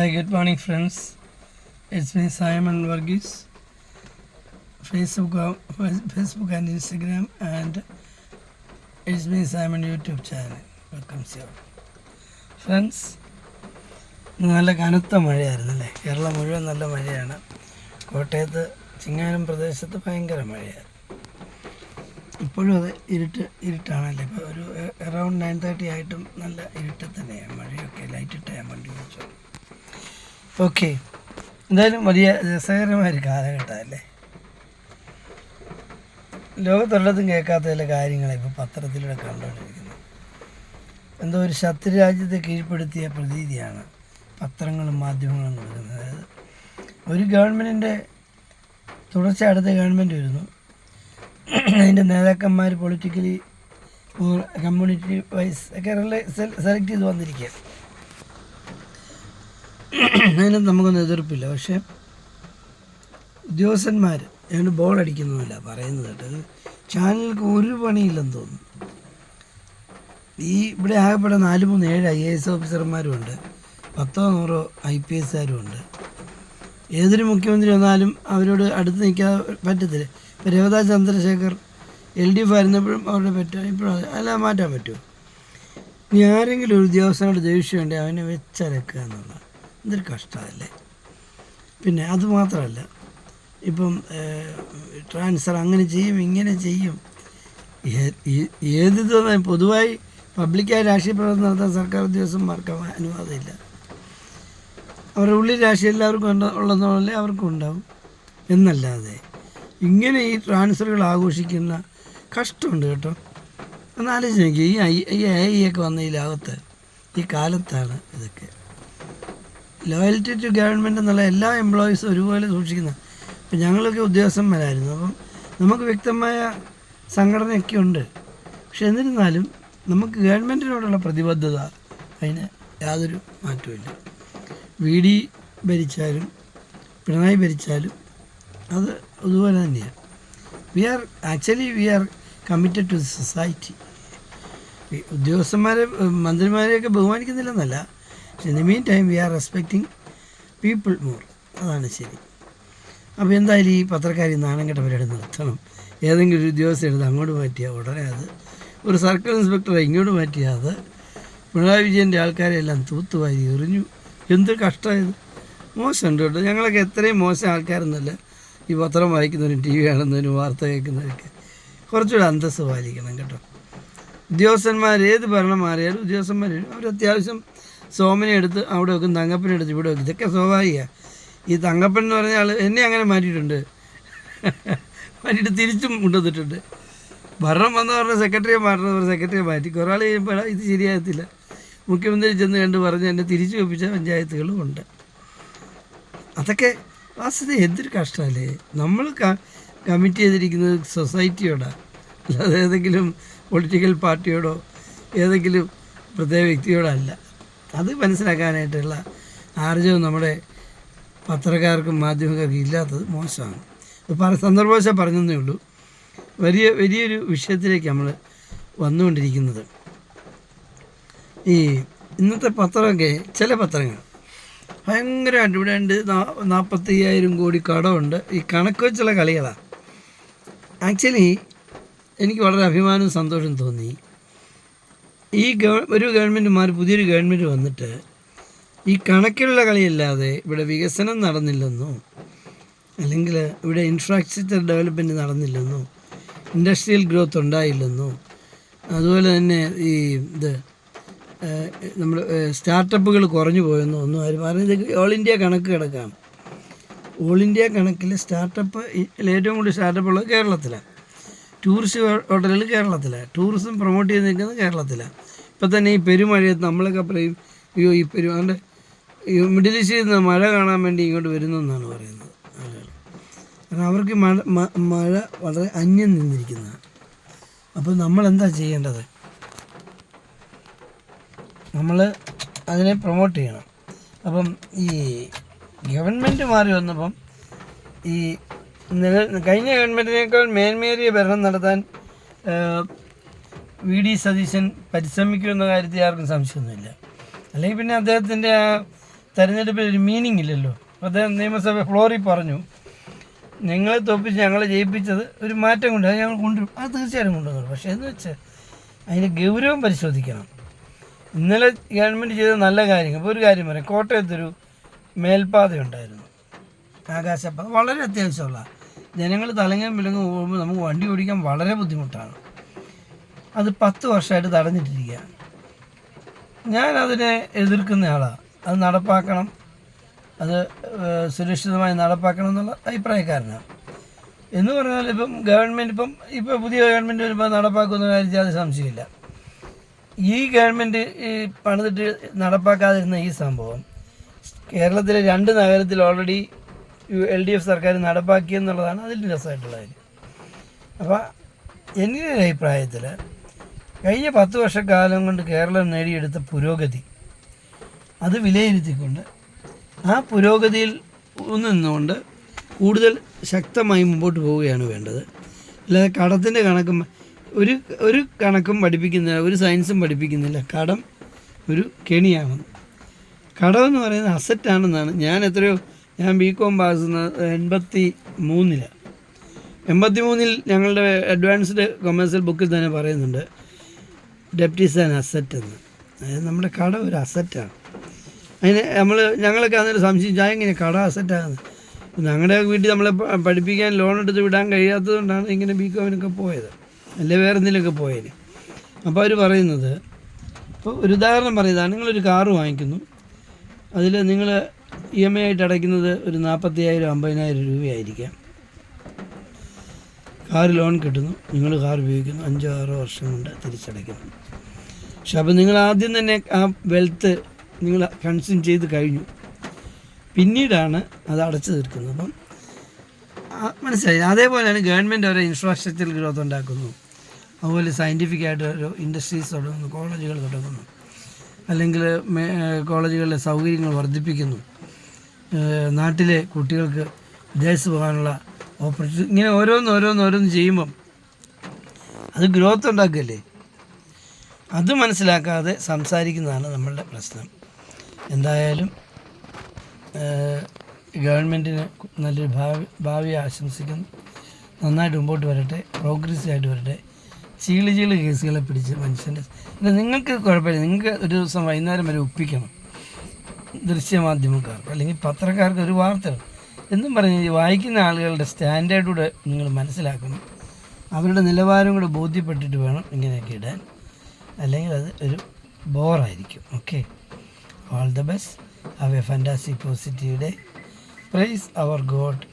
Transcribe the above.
Hi, good morning, friends. It's me, Simon Varghese. Facebook and Instagram, and it's me, Simon YouTube channel. Welcome, sir. Friends, നല്ല കനത്ത മഴയായിരുന്നല്ലേ? കേരളം മുഴുവൻ നല്ല മഴയാണ്. കോട്ടയത്ത് ചിങ്ങാനം പ്രദേശത്ത് ഭയങ്കര മഴയാണ്. ഇപ്പോഴും അത് ഇരുട്ടാണല്ലേ? ഇപ്പോൾ ഒരു അറൗണ്ട് 9:30 ആയിട്ടും നല്ല ഇരുട്ട് തന്നെയാണ്. മഴയൊക്കെ ലൈറ്റിട്ട് ഞാൻ വണ്ടി വിളിച്ചു. ഓക്കെ, എന്തായാലും വലിയ രസകരമായൊരു കാലഘട്ടമല്ലേ? ലോകത്തുള്ളതും കേൾക്കാത്ത ചില കാര്യങ്ങളെ ഇപ്പോൾ പത്രത്തിലൂടെ കണ്ടുകൊണ്ടിരിക്കുന്നത്. എന്തോ ഒരു ശത്രുരാജ്യത്തെ കീഴ്പ്പെടുത്തിയ പ്രതീതിയാണ് പത്രങ്ങളും മാധ്യമങ്ങളും കൊടുക്കുന്നത്. അതായത് ഒരു ഗവൺമെൻറ്റിൻ്റെ തുടർച്ച അടുത്ത ഗവൺമെൻറ് വരുന്നു, അതിൻ്റെ നേതാക്കന്മാർ പൊളിറ്റിക്കലി കമ്മ്യൂണിറ്റി വൈസ് ഒക്കെ സെലക്ട് ചെയ്ത് വന്നിരിക്കുക. അതിനൊന്നും നമുക്കൊന്നും എതിർപ്പില്ല. പക്ഷേ ഉദ്യോഗസ്ഥന്മാർ അതുകൊണ്ട് ബോൾ അടിക്കുന്നുമില്ല പറയുന്നത് കേട്ടത്. ചാനലുകൾക്ക് ഒരു പണിയില്ലെന്ന് തോന്നുന്നു. ഇവിടെ ആകെപ്പെടെ 4-7 IAS ഓഫീസർമാരുമുണ്ട്, 10-100 IPSകാരുമുണ്ട്. ഏതൊരു മുഖ്യമന്ത്രി വന്നാലും അവരോട് അടുത്ത് നിൽക്കാതെ പറ്റത്തില്ല. ഇപ്പോൾ രേവതാ ചന്ദ്രശേഖർ LDF ആയിരുന്നപ്പോഴും അവരുടെ പറ്റുമോ? ഇപ്പോഴും അല്ല, മാറ്റാൻ പറ്റുമോ? ഇനി ആരെങ്കിലും ഒരു ഉദ്യോഗസ്ഥനോട് ദേഷ്യം വേണ്ടി അവനെ വെച്ചരക്കുക എന്നുള്ള എന്തൊരു കഷ്ടമല്ലേ? പിന്നെ അതുമാത്രമല്ല, ഇപ്പം ട്രാൻസ്ഫർ അങ്ങനെ ചെയ്യും ഇങ്ങനെ ചെയ്യും. ഏത് പൊതുവായി പബ്ലിക്കായി രാഷ്ട്രീയ പ്രവർത്തനം നടത്താൻ സർക്കാർ ഉദ്യോഗസ്ഥന്മാർക്ക് അനുവാദമില്ല. അവരുടെ ഉള്ളിൽ രാഷ്ട്രീയം എല്ലാവർക്കും ഉള്ളതുപോലെ അവർക്കും ഉണ്ടാവും. എന്നല്ലാതെ ഇങ്ങനെ ഈ ട്രാൻസ്ഫറുകൾ ആഘോഷിക്കുന്ന കഷ്ടമുണ്ട് കേട്ടോ. ഒന്ന് ആലോചിച്ച് നോക്കി, ഈ AI ഒക്കെ വന്ന ഈ ലോകത്ത് ഈ കാലത്താണ് ഇതൊക്കെ. ലോയൽറ്റി ടു ഗവൺമെൻറ് എന്നുള്ള എല്ലാ എംപ്ലോയീസും ഒരുപോലെ സൂക്ഷിക്കുന്ന. ഇപ്പം ഞങ്ങളൊക്കെ ഉദ്യോഗസ്ഥന്മാരായിരുന്നു, അപ്പം നമുക്ക് വ്യക്തമായ സംഘടനയൊക്കെ ഉണ്ട്. പക്ഷെ എന്നിരുന്നാലും നമുക്ക് ഗവൺമെൻറ്റിനോടുള്ള പ്രതിബദ്ധത അതിന് യാതൊരു മാറ്റമില്ല. VD ഭരിച്ചാലും പിണറായി ഭരിച്ചാലും അത് അതുപോലെ തന്നെയാണ്. We are committed to society. ഉദ്യോഗസ്ഥന്മാരെ മന്ത്രിമാരെയൊക്കെ ബഹുമാനിക്കുന്നില്ലെന്നല്ല, പക്ഷേ in the meantime we are respecting people more. അതാണ് ശരി. അപ്പോൾ എന്തായാലും ഈ പത്രക്കാരി നാണം കെട്ട പരിപാടി നിർത്തണം. ഏതെങ്കിലും ഒരു ഉദ്യോഗസ്ഥ എടുത്ത് അങ്ങോട്ട് മാറ്റിയാൽ ഉടനെ അത് ഒരു സർക്കിൾ ഇൻസ്പെക്ടറെ ഇങ്ങോട്ട് മാറ്റിയാൽ അത് പിണറായി വിജയൻ്റെ ആൾക്കാരെല്ലാം തൂത്തുവാരി എറിഞ്ഞു. എന്ത് കഷ്ടമായത്! മോശമുണ്ട് കേട്ടോ. ഞങ്ങളൊക്കെ എത്രയും മോശം ആൾക്കാരെന്നല്ല ഈ പത്രം വായിക്കുന്നവരും TV കാണുന്നവരും വാർത്ത കേൾക്കുന്നവരൊക്കെ കുറച്ചുകൂടെ അന്തസ്സ് പാലിക്കണം കേട്ടോ. ഉദ്യോഗസ്ഥന്മാർ ഏത് ഭരണം മാറിയാലും ഉദ്യോഗസ്ഥന്മാർ അവർ അത്യാവശ്യം സോമനെ എടുത്ത് അവിടെ വെക്കും, തങ്കപ്പനെ എടുത്ത് ഇവിടെ വെക്കും. ഇതൊക്കെ സ്വാഭാവികമാണ്. ഈ തങ്കപ്പൻ എന്ന് പറഞ്ഞ ആൾ എന്നെ അങ്ങനെ മാറ്റിയിട്ടുണ്ട്, മാറ്റിയിട്ട് തിരിച്ചും കൊണ്ടുവന്നിട്ടുണ്ട്. ഭരണം വന്ന് പറഞ്ഞ സെക്രട്ടറിയെ മാറ്റണം, സെക്രട്ടറിയെ മാറ്റി. കുറേ ആൾ കഴിയുമ്പോൾ ഇത് ശരിയാകത്തില്ല, മുഖ്യമന്ത്രി ചെന്ന് കണ്ട് പറഞ്ഞ് എന്നെ തിരിച്ചു വെപ്പിച്ച പഞ്ചായത്തുകളും ഉണ്ട്. അതൊക്കെ വാസ്തവ എന്തൊരു കഷ്ടമല്ലേ? നമ്മൾ കമ്മിറ്റ് ചെയ്തിരിക്കുന്നത് സൊസൈറ്റിയോടാണ്, അല്ലാതെ ഏതെങ്കിലും പൊളിറ്റിക്കൽ പാർട്ടിയോടോ ഏതെങ്കിലും പ്രത്യേക വ്യക്തിയോടല്ല. അത് മനസ്സിലാക്കാനായിട്ടുള്ള ആർജവം നമ്മുടെ പത്രക്കാർക്കും മാധ്യമക്കാർക്കും ഇല്ലാത്തത് മോശമാണ്. സന്ദർഭവശാൽ പറഞ്ഞതേ ഉള്ളൂ. വലിയൊരു വിഷയത്തിലേക്ക് നമ്മൾ വന്നുകൊണ്ടിരിക്കുന്നത്. ഈ ഇന്നത്തെ പത്രമൊക്കെ ചില പത്രങ്ങൾ ഭയങ്കരമായിട്ട് ഇവിടെ ഉണ്ട്. 45,000 കോടി കടമുണ്ട്. ഈ കണക്ക് വെച്ചുള്ള കളികളാണ്. ആക്ച്വലി എനിക്ക് വളരെ അഭിമാനവും സന്തോഷം തോന്നി. ഒരു ഗവൺമെൻറ് മാറി പുതിയൊരു ഗവൺമെൻറ് വന്നിട്ട് ഈ കണക്കിലുള്ള കളിയല്ലാതെ ഇവിടെ വികസനം നടന്നില്ലെന്നോ അല്ലെങ്കിൽ ഇവിടെ ഇൻഫ്രാസ്ട്രക്ചർ ഡെവലപ്മെൻറ്റ് നടന്നില്ലെന്നോ ഇൻഡസ്ട്രിയൽ ഗ്രോത്ത് ഉണ്ടായില്ലെന്നോ അതുപോലെ തന്നെ ഈ നമ്മൾ സ്റ്റാർട്ടപ്പുകൾ കുറഞ്ഞു പോയെന്നോ ഒന്നും ആരും പറഞ്ഞത്. ഓൾ ഇന്ത്യ കണക്ക് കിടക്കുകയാണ്. ഓൾ ഇന്ത്യ കണക്കിൽ സ്റ്റാർട്ടപ്പ് ഏറ്റവും കൂടുതൽ സ്റ്റാർട്ടപ്പ് ഉള്ളത് കേരളത്തിലാണ്. ടൂറിസ്റ്റ് ഹോട്ടലുകൾ കേരളത്തിലാണ്. ടൂറിസം പ്രൊമോട്ട് ചെയ്ത് നിൽക്കുന്നത് കേരളത്തിലാണ്. ഇപ്പം തന്നെ ഈ പെരുമഴയത്ത് നമ്മളൊക്കെ പറയും, അയ്യോ ഈ അതുകൊണ്ട് ഈ മിഡിൽ ഈസ്റ്റിൽ നിന്ന് മഴ കാണാൻ വേണ്ടി ഇങ്ങോട്ട് വരുന്നു എന്നാണ് പറയുന്നത് ആളുകൾ. കാരണം അവർക്ക് മഴ വളരെ അന്യം നിന്നിരിക്കുന്നതാണ്. അപ്പോൾ നമ്മളെന്താ ചെയ്യേണ്ടത്? നമ്മൾ അതിനെ പ്രൊമോട്ട് ചെയ്യണം. അപ്പം ഈ ഗവൺമെൻറ് മാറി വന്നപ്പം ഈ കഴിഞ്ഞ ഗവൺമെൻറ്റിനേക്കാൾ മേന്മേറിയ ഭരണം നടത്താൻ VD സതീശൻ പരിശ്രമിക്കുമെന്ന കാര്യത്തിൽ ആർക്കും സംശയമൊന്നുമില്ല. അല്ലെങ്കിൽ പിന്നെ അദ്ദേഹത്തിൻ്റെ ആ തെരഞ്ഞെടുപ്പിൽ ഒരു മീനിങ് ഇല്ലല്ലോ. അദ്ദേഹം നിയമസഭ ഫ്ലോറിൽ പറഞ്ഞു, നിങ്ങളെ തോപ്പിച്ച് ഞങ്ങളെ ജയിപ്പിച്ചത് ഒരു മാറ്റം കൊണ്ട് അത് ഞങ്ങൾ കൊണ്ടുവരും. അത് തീർച്ചയായും കൊണ്ടുവന്നു. പക്ഷേ എന്ന് വെച്ചാൽ അതിൻ്റെ ഗൗരവം പരിശോധിക്കണം. ഇന്നലെ ഗവൺമെൻറ് ചെയ്ത നല്ല കാര്യങ്ങൾ. ഇപ്പോൾ ഒരു കാര്യം പറയാം, കോട്ടയത്തൊരു മേൽപ്പാതയുണ്ടായിരുന്നു, ആകാശപ്പാത, വളരെ അത്യാവശ്യമുള്ള. ജനങ്ങൾ തലങ്ങും വിലങ്ങും പോകുമ്പോൾ നമുക്ക് വണ്ടി ഓടിക്കാൻ വളരെ ബുദ്ധിമുട്ടാണ്. അത് 10 വർഷമായിട്ട് തടഞ്ഞിട്ടിരിക്കുകയാണ്. ഞാനതിനെ എതിർക്കുന്ന ആളാണ്. അത് നടപ്പാക്കണം, അത് സുരക്ഷിതമായി നടപ്പാക്കണം എന്നുള്ള അഭിപ്രായക്കാരനാണ്. എന്ന് പറഞ്ഞാൽ ഇപ്പം ഗവൺമെൻറ് ഇപ്പോൾ പുതിയ ഗവൺമെൻറ് വരുമ്പോൾ നടപ്പാക്കുന്ന കാര്യത്തിൽ അത് സംശയമില്ല. ഈ ഗവൺമെൻറ് ഈ പണിതിട്ട് നടപ്പാക്കാതിരുന്ന ഈ സംഭവം കേരളത്തിലെ 2 നഗരത്തിൽ ഓൾറെഡി LDF സർക്കാർ നടപ്പാക്കിയെന്നുള്ളതാണ് അതിൽ രസമായിട്ടുള്ള കാര്യം. അപ്പോൾ എൻ്റെ ഒരു അഭിപ്രായത്തിൽ കഴിഞ്ഞ 10 വർഷക്കാലം കൊണ്ട് കേരളം നേടിയെടുത്ത പുരോഗതി അത് വിലയിരുത്തിക്കൊണ്ട് ആ പുരോഗതിയിൽ നിന്നുകൊണ്ട് കൂടുതൽ ശക്തമായി മുമ്പോട്ട് പോവുകയാണ് വേണ്ടത്. അല്ലാതെ കടത്തിൻ്റെ കണക്കും ഒരു കണക്കും പഠിപ്പിക്കുന്നില്ല, ഒരു സയൻസും പഠിപ്പിക്കുന്നില്ല. കടം ഒരു കെണിയാണ്. കടമെന്ന് പറയുന്നത് അസറ്റാണെന്നാണ് ഞാൻ BCom പാസ് 83-ലാണ്. 83-ൽ ഞങ്ങളുടെ അഡ്വാൻസ്ഡ് കൊമേഴ്സ്യൽ ബുക്കിൽ തന്നെ പറയുന്നുണ്ട് ഡെപ്റ്റ് ഈസ് ആൻ അസറ്റ് എന്ന്. അതായത് നമ്മുടെ കടം ഒരു അസറ്റാണ്. അതിന് ഞങ്ങളൊക്കെ അന്നേരം സംശയിച്ചു, എങ്ങനെ കടം അസറ്റാകുന്നത്. ഞങ്ങളുടെ വീട്ടിൽ നമ്മളെ പഠിപ്പിക്കാൻ ലോൺ എടുത്ത് വിടാൻ കഴിയാത്തത് കൊണ്ടാണ് ഇങ്ങനെ BComനൊക്കെ പോയത്, അല്ലെ വേറെ എന്തെങ്കിലുമൊക്കെ പോയത്. അപ്പോൾ അവർ പറയുന്നത്, ഇപ്പോൾ ഒരു ഉദാഹരണം പറയുന്നതാണ്, നിങ്ങളൊരു കാറ് വാങ്ങിക്കുന്നു, അതിൽ നിങ്ങൾ EMI ആയിട്ട് അടയ്ക്കുന്നത് ഒരു 40,000-50,000 രൂപയായിരിക്കാം. കാർ ലോൺ കിട്ടുന്നു, നിങ്ങൾ കാർ ഉപയോഗിക്കുന്നു, 5-6 വർഷം കൊണ്ട് തിരിച്ചടയ്ക്കുന്നു. പക്ഷെ അപ്പോൾ നിങ്ങൾ ആദ്യം തന്നെ ആ വെൽത്ത് നിങ്ങൾ കൺസ്യൂം ചെയ്ത് കഴിഞ്ഞു, പിന്നീടാണ് അത് അടച്ചു തീർക്കുന്നത്. അപ്പം മനസ്സിലായി. അതേപോലെയാണ് ഗവൺമെൻറ് ഓരോ ഇൻഫ്രാസ്ട്രക്ചർ ഗ്രോത്ത് ഉണ്ടാക്കുന്നു, അതുപോലെ സയൻറ്റിഫിക് ആയിട്ട് ഓരോ ഇൻഡസ്ട്രീസ് തുടങ്ങുന്നു, കോളേജുകൾ തുടങ്ങുന്നു, അല്ലെങ്കിൽ കോളേജുകളിലെ സൗകര്യങ്ങൾ വർദ്ധിപ്പിക്കുന്നു, നാട്ടിലെ കുട്ടികൾക്ക് വിദേശത്ത് പോകാനുള്ള ഓപ്പർച്യൂണിറ്റി, ഇങ്ങനെ ഓരോന്ന് ചെയ്യുമ്പം അത് ഗ്രോത്ത് ഉണ്ടാക്കുകയല്ലേ. അത് മനസ്സിലാക്കാതെ സംസാരിക്കുന്നതാണ് നമ്മളുടെ പ്രശ്നം. എന്തായാലും ഗവൺമെൻറ്റിന് നല്ലൊരു ഭാവി ആശംസിക്കുന്നു. നന്നായിട്ട് മുമ്പോട്ട് വരട്ടെ, പ്രോഗ്രസീവായിട്ട് വരട്ടെ. ചീളി കേസുകളെ പിടിച്ച് മനുഷ്യൻ്റെ നിങ്ങൾക്ക് കുഴപ്പമില്ല, നിങ്ങൾക്ക് ഒരു ദിവസം വൈകുന്നേരം വരെ ഒപ്പിക്കണം ദൃശ്യമാധ്യമക്കാർക്ക് അല്ലെങ്കിൽ പത്രക്കാർക്ക് ഒരു വാർത്ത എന്നും പറഞ്ഞ് വായിക്കുന്ന ആളുകളുടെ സ്റ്റാൻഡേർഡൂടെ നിങ്ങൾ മനസ്സിലാക്കണം. അവരുടെ നിലവാരം കൂടെ ബോധ്യപ്പെട്ടിട്ട് വേണം ഇങ്ങനെയൊക്കെ ഇടാൻ, അല്ലെങ്കിൽ അത് ഒരു ബോറായിരിക്കും. Okay, all the best. Have a fantastic positive day. Praise our God.